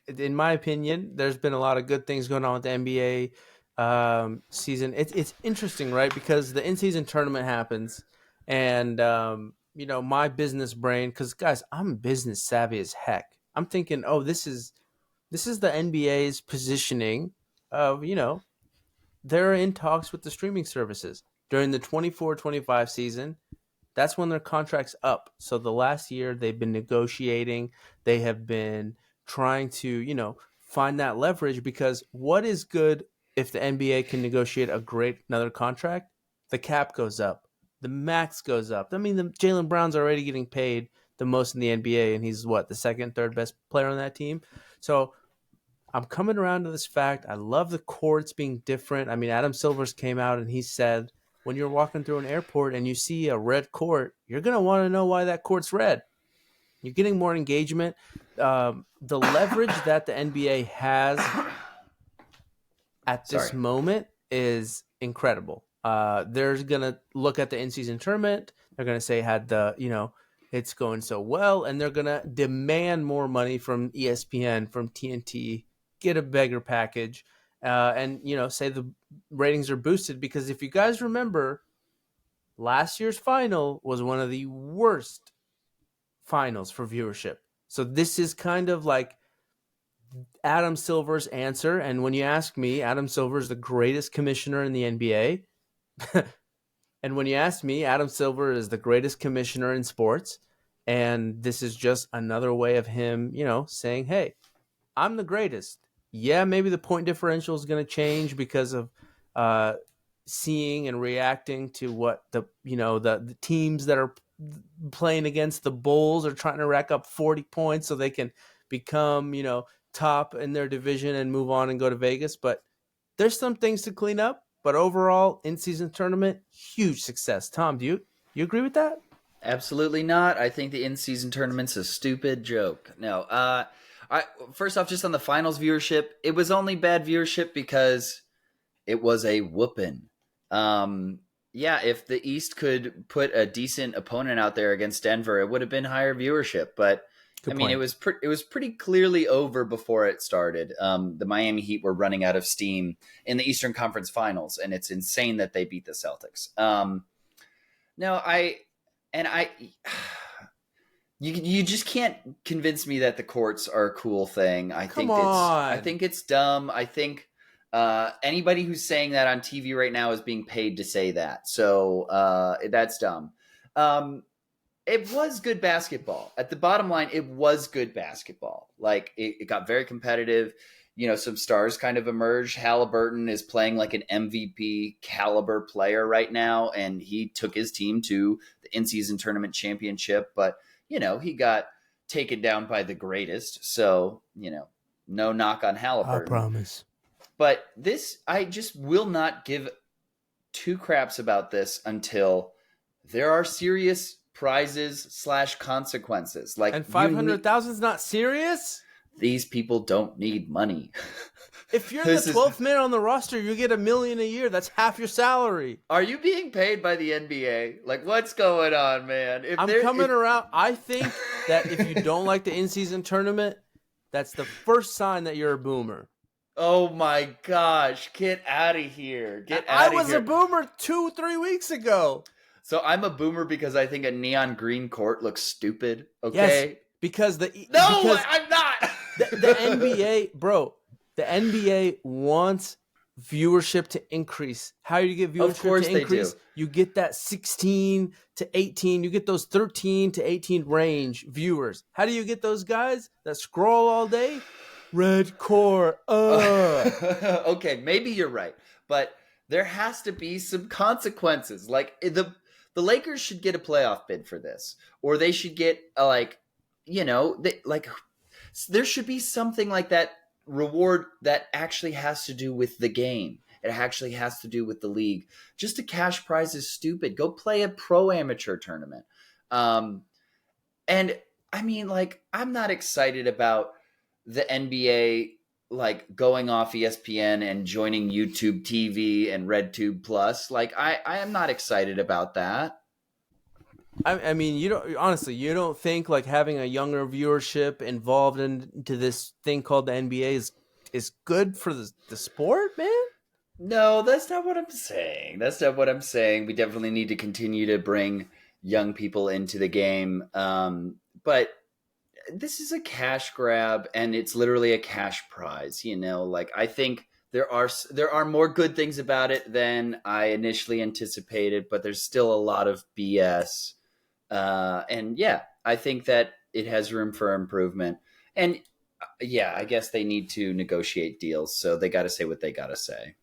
in my opinion, there's been a lot of good things going on with the NBA season. It's interesting, right? Because the in-season tournament happens, and my business brain. Because guys, I'm business savvy as heck. I'm thinking, oh, this is the NBA's positioning of they're in talks with the streaming services during the 24-25 season. That's when their contract's up. So the last year they've been negotiating. They have been trying to, find that leverage because what is good if the NBA can negotiate another contract? The cap goes up. The max goes up. I mean, the Jaylen Brown's already getting paid the most in the NBA, and he's the second, third best player on that team. So I'm coming around to this fact. I love the courts being different. I mean, Adam Silver's came out and he said, when you're walking through an airport and you see a red court, you're going to want to know why that court's red. You're getting more engagement. The leverage that the NBA has at this moment is incredible. They're going to look at the in-season tournament. They're going to say, it's going so well, and they're going to demand more money from ESPN, from TNT, get a bigger package, and say the ratings are boosted. Because if you guys remember, last year's final was one of the worst finals for viewership. So this is kind of like Adam Silver's answer. And when you ask me, Adam Silver is the greatest commissioner in the NBA. And when you ask me, Adam Silver is the greatest commissioner in sports. And this is just another way of him, saying, hey, I'm the greatest. Yeah, maybe the point differential is going to change because of seeing and reacting to what the teams that are playing against the Bulls are trying to rack up 40 points so they can become, top in their division and move on and go to Vegas. But there's some things to clean up. But overall, in-season tournament, huge success. Tom, do you agree with that? Absolutely not. I think the in-season tournament's a stupid joke. No. First off, just on the finals viewership, it was only bad viewership because it was a whooping. If the East could put a decent opponent out there against Denver, it would have been higher viewership. But it was pretty clearly over before it started. The Miami Heat were running out of steam in the Eastern Conference Finals, and it's insane that they beat the Celtics. You just can't convince me that the courts are a cool thing. I think it's dumb. I think anybody who's saying that on TV right now is being paid to say that. So that's dumb. It was good basketball. At the bottom line, it was good basketball. Like it got very competitive. Some stars kind of emerged. Halliburton is playing like an MVP caliber player right now, and he took his team to the in-season tournament championship. But, he got taken down by the greatest. So, no knock on Halliburton. I promise. But I just will not give two craps about this until there are serious prizes / consequences. And 500,000 is not serious? These people don't need money. If you're the 12th man on the roster, you get $1 million a year. That's half your salary. Are you being paid by the NBA? Like, what's going on, man? I'm coming around. I think that if you don't like the in-season tournament, that's the first sign that you're a boomer. Oh my gosh. Get out of here. I was a boomer 2-3 weeks ago. So I'm a boomer because I think a neon green court looks stupid. Okay. Yes, because I'm not. The NBA, bro, the NBA wants viewership to increase. How do you get viewership to increase? You get that 16 to 18. You get those 13 to 18 range viewers. How do you get those guys that scroll all day? Red core. Okay, maybe you're right. But there has to be some consequences. Like the Lakers should get a playoff bid for this. Or they should get there should be something like that reward that actually has to do with the game. It actually has to do with the league. Just a cash prize is stupid. Go play a pro amateur tournament. I'm not excited about the NBA going off ESPN and joining YouTube TV and RedTube Plus. I am not excited about that. I mean, you don't think like having a younger viewership involved into this thing called the NBA is good for the sport, man? No, that's not what I'm saying. That's not what I'm saying. We definitely need to continue to bring young people into the game. But this is a cash grab, and it's literally a cash prize. Like I think there are more good things about it than I initially anticipated, but there's still a lot of BS. And yeah, I think that it has room for improvement. And yeah, I guess they need to negotiate deals, so they got to say what they got to say.